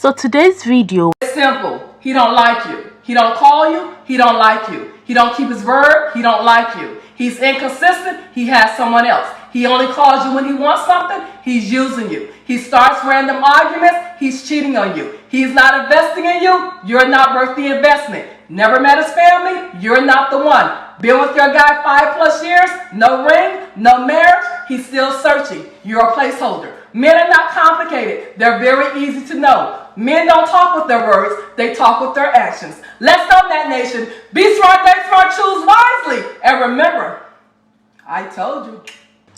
So today's video, it's simple. He don't like you. He don't call you. He don't like you. He don't keep his word. He don't like you. He's inconsistent. He has someone else. He only calls you when he wants something. He's using you. He starts random arguments. He's cheating on you. He's not investing in you. You're not worth the investment. Never met his family. You're not the one. Been with your guy 5+ years. No ring. No marriage. He's still searching. You're a placeholder. Men are not complicated. They're very easy to know. Men don't talk with their words. They talk with their actions. Let's own that nation. Be smart, think smart, choose wisely. And remember, I told you.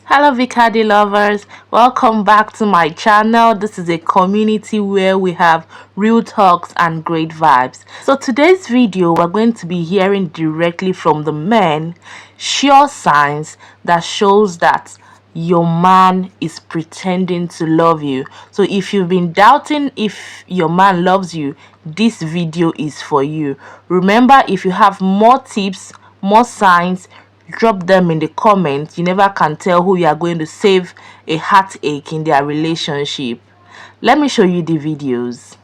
hello Vicadi lovers, welcome back to my channel. This is a community where we have real talks and great vibes. So today's video, we're going to be hearing directly from the men sure signs that shows that your man is pretending to love you. So if you've been doubting if your man loves you, this video is for you. Remember, if you have more tips, more signs, drop them in the comments. You never can tell who you are going to save a heartache in their relationship. Let me show you the videos.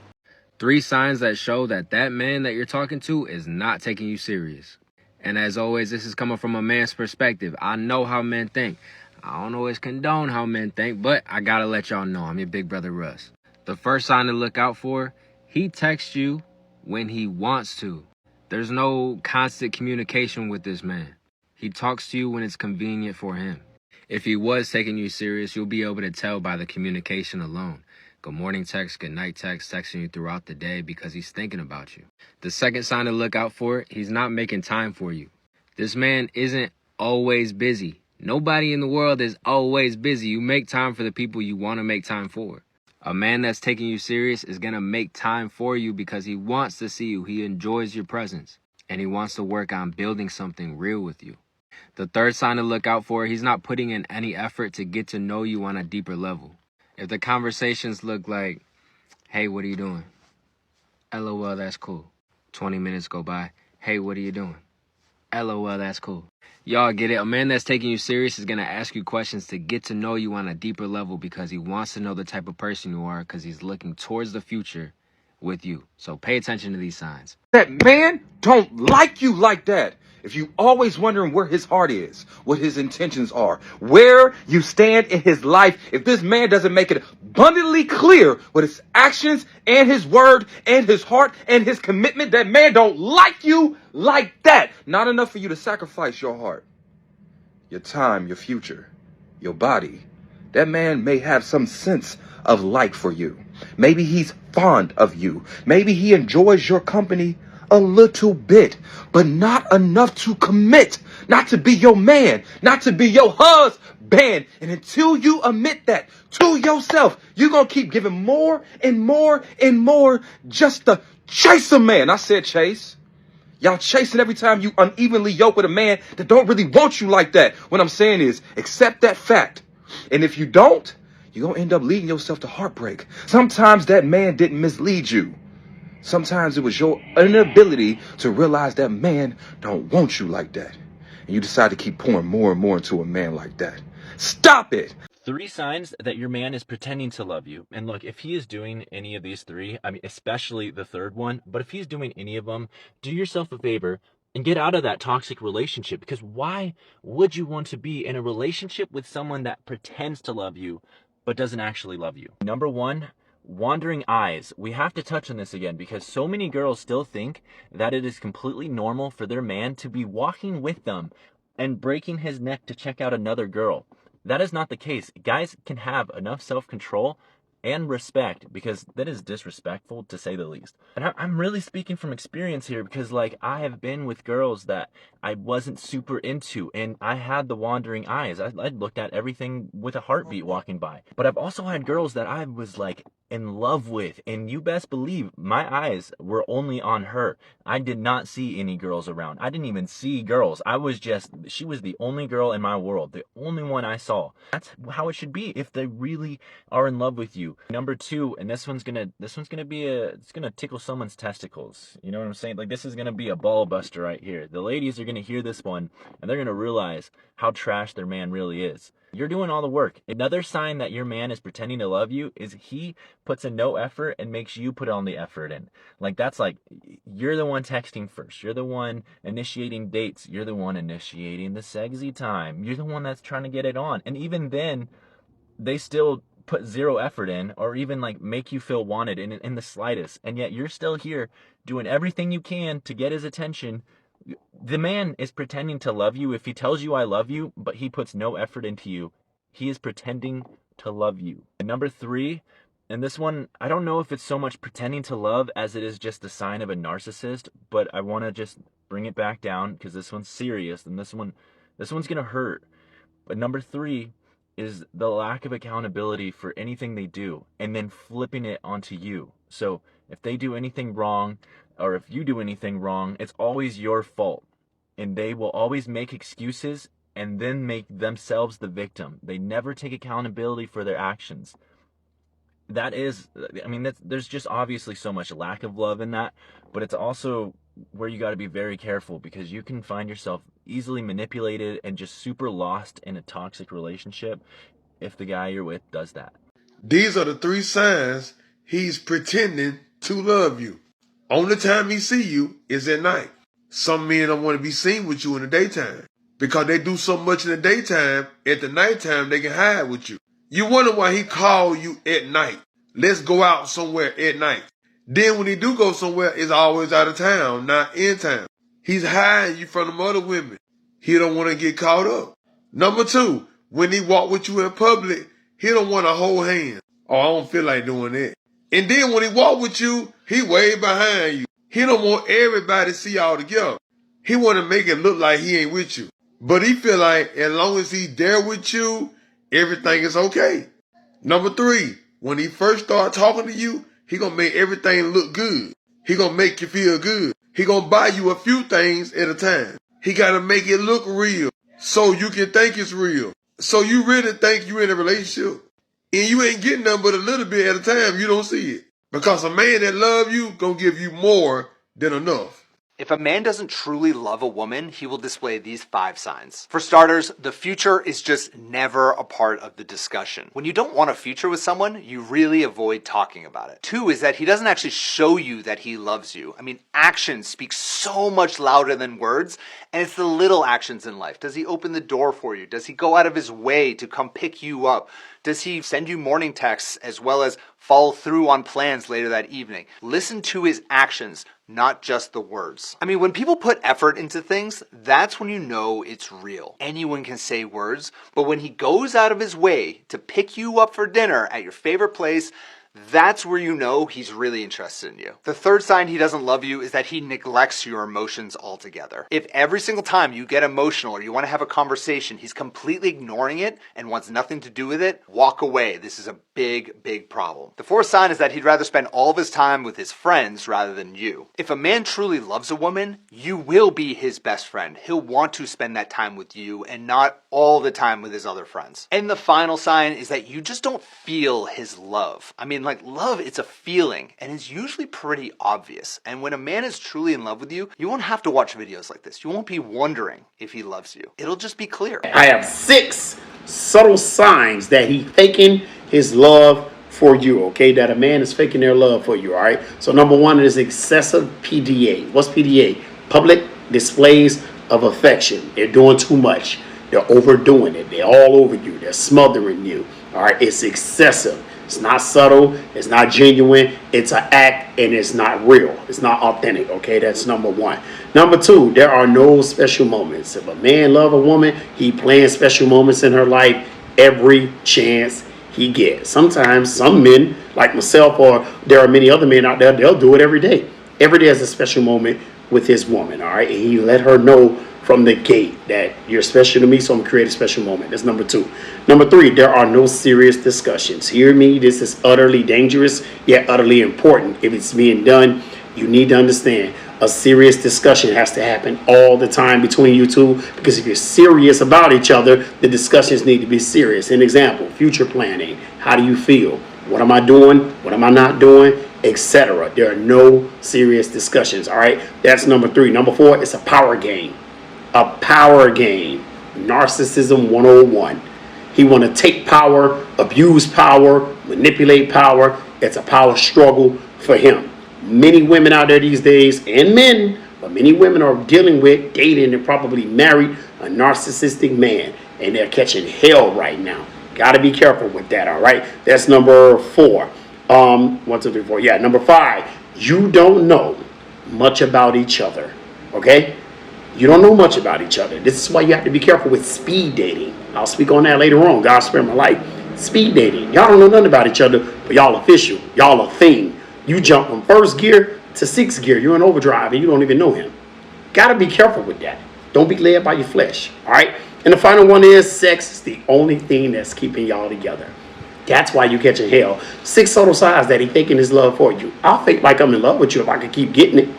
3 signs that show that man that you're talking to is not taking you serious. And as always, this is coming from a man's perspective. I know how men think. I don't always condone how men think, but I gotta let y'all know I'm your big brother Russ. The first sign to look out for, he texts you when he wants to. There's no constant communication with this man. He talks to you when it's convenient for him. If he was taking you serious, you'll be able to tell by the communication alone. Good morning text, good night text, texting you throughout the day because he's thinking about you. The second sign to look out for, he's not making time for you. This man isn't always busy. Nobody in the world is always busy. You make time for the people you want to make time for. A man that's taking you serious is going to make time for you because he wants to see you. He enjoys your presence and he wants to work on building something real with you. The third sign to look out for, he's not putting in any effort to get to know you on a deeper level. If the conversations look like, hey, what are you doing? LOL, that's cool. 20 minutes go by. Hey, what are you doing? LOL, that's cool. Y'all get it? A man that's taking you serious is going to ask you questions to get to know you on a deeper level because he wants to know the type of person you are because he's looking towards the future with you. So pay attention to these signs. That man don't like you like that. If you always wondering where his heart is, what his intentions are, where you stand in his life, if this man doesn't make it abundantly clear with his actions and his word and his heart and his commitment, that man don't like you like that. Not enough for you to sacrifice your heart, your time, your future, your body. That man may have some sense of like for you. Maybe he's fond of you. Maybe he enjoys your company a little bit, but not enough to commit, not to be your man, not to be your husband. And until you admit that to yourself, you're going to keep giving more and more and more just to chase a man. I said chase. Y'all chasing every time you unevenly yoke with a man that don't really want you like that. What I'm saying is accept that fact. And if you don't, you're going to end up leading yourself to heartbreak. Sometimes that man didn't mislead you. Sometimes it was your inability to realize that man don't want you like that. And you decide to keep pouring more and more into a man like that. Stop it. 3 signs that your man is pretending to love you. And look, if he is doing any of these 3, I mean, especially the third one, but if he's doing any of them, do yourself a favor and get out of that toxic relationship. Because why would you want to be in a relationship with someone that pretends to love you, but doesn't actually love you? Number 1, wandering eyes. We have to touch on this again because so many girls still think that it is completely normal for their man to be walking with them and breaking his neck to check out another girl. That is not the case. Guys can have enough self-control and respect, because that is disrespectful to say the least. And I'm really speaking from experience here because, like, I have been with girls that I wasn't super into and I had the wandering eyes. I looked at everything with a heartbeat walking by. But I've also had girls that I was like in love with, and you best believe my eyes were only on her. I did not see any girls around. I didn't even see girls. She was the only girl in my world, the only one I saw. That's how it should be if they really are in love with you. Number 2, and it's gonna tickle someone's testicles. You know what I'm saying? Like, this is gonna be a ball buster right here. The ladies are gonna hear this one and they're gonna realize how trash their man really is. You're doing all the work. Another sign that your man is pretending to love you is he puts in no effort and makes you put on the effort in. Like, that's like, you're the one texting first. You're the one initiating dates. You're the one initiating the sexy time. You're the one that's trying to get it on. And even then, they still put zero effort in, or even like make you feel wanted in the slightest. And yet you're still here doing everything you can to get his attention. The man is pretending to love you. If he tells you I love you, but he puts no effort into you, he is pretending to love you. And number 3, and this one, I don't know if it's so much pretending to love as it is just a sign of a narcissist, but I want to just bring it back down because this one's serious and this one's going to hurt. But number 3 is the lack of accountability for anything they do and then flipping it onto you. So if they do anything wrong, or if you do anything wrong, it's always your fault. And they will always make excuses and then make themselves the victim. They never take accountability for their actions. That is, I mean, there's just obviously so much lack of love in that, but it's also where you got to be very careful, because you can find yourself easily manipulated and just super lost in a toxic relationship if the guy you're with does that. These are the 3 signs he's pretending to love you. Only time he see you is at night. Some men don't want to be seen with you in the daytime because they do so much in the daytime. At the nighttime, they can hide with you. You wonder why he called you at night. Let's go out somewhere at night. Then when he do go somewhere, it's always out of town, not in town. He's hiding you from the other women. He don't want to get caught up. Number 2, when he walk with you in public, he don't want to hold hands. Oh, I don't feel like doing that. And then when he walk with you, he way behind you. He don't want everybody to see y'all together. He want to make it look like he ain't with you. But he feel like as long as he's there with you, everything is okay. Number 3, when he first start talking to you, he gonna make everything look good. He gonna make you feel good. He gonna buy you a few things at a time. He gotta make it look real so you can think it's real. So you really think you in a relationship. And you ain't getting nothing but a little bit at a time. You don't see it. Because a man that love you gonna give you more than enough. If a man doesn't truly love a woman, he will display these 5 signs. For starters, the future is just never a part of the discussion. When you don't want a future with someone, you really avoid talking about it. 2 is that he doesn't actually show you that he loves you. I mean, actions speak so much louder than words, and it's the little actions in life. Does he open the door for you? Does he go out of his way to come pick you up? Does he send you morning texts as well as follow through on plans later that evening? Listen to his actions, not just the words. I mean, when people put effort into things, that's when you know it's real. Anyone can say words, but when he goes out of his way to pick you up for dinner at your favorite place, that's where you know he's really interested in you. The 3rd sign he doesn't love you is that he neglects your emotions altogether. If every single time you get emotional or you want to have a conversation, he's completely ignoring it and wants nothing to do with it, walk away. This is a big, big problem. The 4th sign is that he'd rather spend all of his time with his friends rather than you. If a man truly loves a woman, you will be his best friend. He'll want to spend that time with you and not all the time with his other friends. And the final sign is that you just don't feel his love. I mean, like, love, it's a feeling, and it's usually pretty obvious. And when a man is truly in love with you, you won't have to watch videos like this. You won't be wondering if he loves you. It'll just be clear. I have 6 subtle signs that he's faking his love for you, okay? That a man is faking their love for you, all right? So number 1 is excessive PDA. What's PDA? Public displays of affection. They're doing too much. They're overdoing it. They're all over you. They're smothering you, all right? It's excessive. It's not subtle. It's not genuine. It's an act, and it's not real. It's not authentic, okay? That's number 1. Number 2, there are no special moments. If a man loves a woman, he plans special moments in her life every chance he gets. Sometimes some men, like myself, or there are many other men out there, they'll do it every day. Every day is a special moment with his woman, all right? And he let her know from the gate that you're special to me, so I'm gonna create a special moment. That's number 2. Number 3, there are no serious discussions. Hear me, this is utterly dangerous, yet utterly important. If it's being done, you need to understand a serious discussion has to happen all the time between you two, because if you're serious about each other, the discussions need to be serious. An example, future planning. How do you feel? What am I doing? What am I not doing? Etc. There are no serious discussions, all right? That's number 3. Number 4, it's a power game. A power game. Narcissism 101. He want to take power, abuse power, manipulate power. It's a power struggle for him. Many women out there these days, and men, but many women are dealing with, dating, and probably married a narcissistic man, and they're catching hell right now. Got to be careful with that, all right? That's number 4. 1, 2, 3, 4. Yeah, number 5. You don't know much about each other, okay? You don't know much about each other. This is why you have to be careful with speed dating. I'll speak on that later on. God spare my life. Speed dating. Y'all don't know nothing about each other, but y'all official. Y'all a thing. You jump from 1st gear to 6th gear. You're in overdrive and you don't even know him. Got to be careful with that. Don't be led by your flesh, all right? And the final one is sex is the only thing that's keeping y'all together. That's why you catching hell. 6 subtle signs that he faking his love for you. I'll fake like I'm in love with you if I can keep getting it.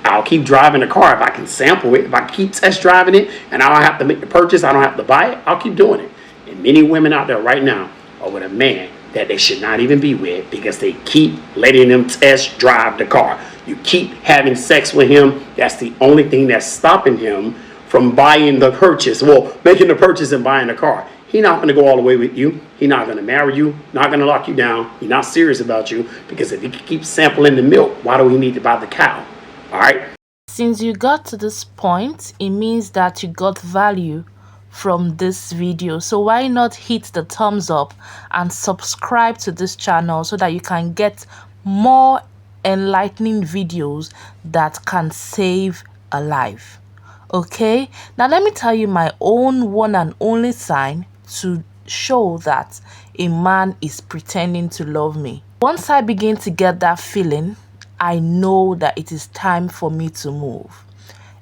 I'll keep driving the car if I can sample it. If I keep test driving it and I don't have to make the purchase, I don't have to buy it, I'll keep doing it. And many women out there right now are with a man that they should not even be with because they keep letting them test drive the car. You keep having sex with him. That's the only thing that's stopping him from buying the purchase. Well, making the purchase and buying the car. He's not going to go all the way with you. He's not going to marry you. Not going to lock you down. He's not serious about you because if he keeps sampling the milk, why do we need to buy the cow? All right. Since you got to this point, it means that you got value from this video. So why not hit the thumbs up and subscribe to this channel so that you can get more enlightening videos that can save a life. Okay, now let me tell you my own one and only sign to show that a man is pretending to love me. Once I begin to get that feeling, I know that it is time for me to move.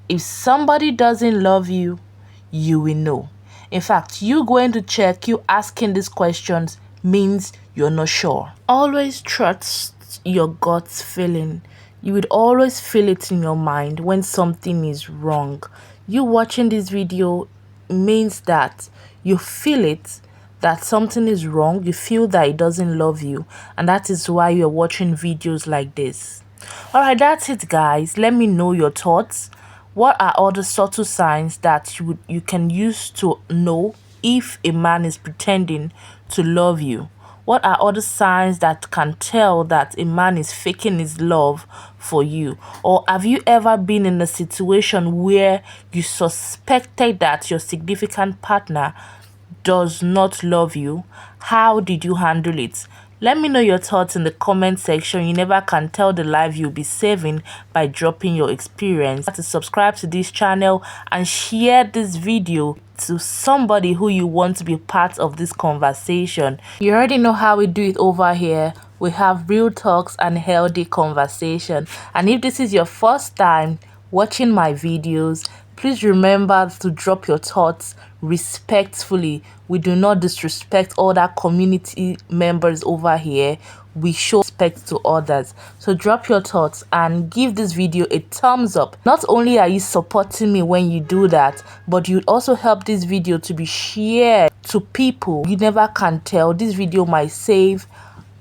If somebody doesn't love you, you will know. In fact, you going to check, you asking these questions means you're not sure. Always trust your gut feeling. You would always feel it in your mind when something is wrong. You watching this video means that you feel it, that something is wrong. You feel that it doesn't love you, and that is why you're watching videos like this. Alright, that's it guys. Let me know your thoughts. What are other subtle signs that you can use to know if a man is pretending to love you? What are other signs that can tell that a man is faking his love for you? Or have you ever been in a situation where you suspected that your significant partner does not love you? How did you handle it? Let me know your thoughts in the comment section. You never can tell the life you'll be saving by dropping your experience. To subscribe to this channel and share this video to somebody who you want to be part of this conversation. You already know how we do it over here. We have real talks and healthy conversation. And if this is your first time watching my videos, please remember to drop your thoughts respectfully. We do not disrespect other community members over here. We show respect to others. So drop your thoughts and give this video a thumbs up. Not only are you supporting me when you do that, but you also help this video to be shared to people. You never can tell. This video might save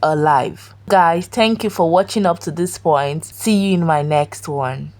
a life. Guys, thank you for watching up to this point. See you in my next one.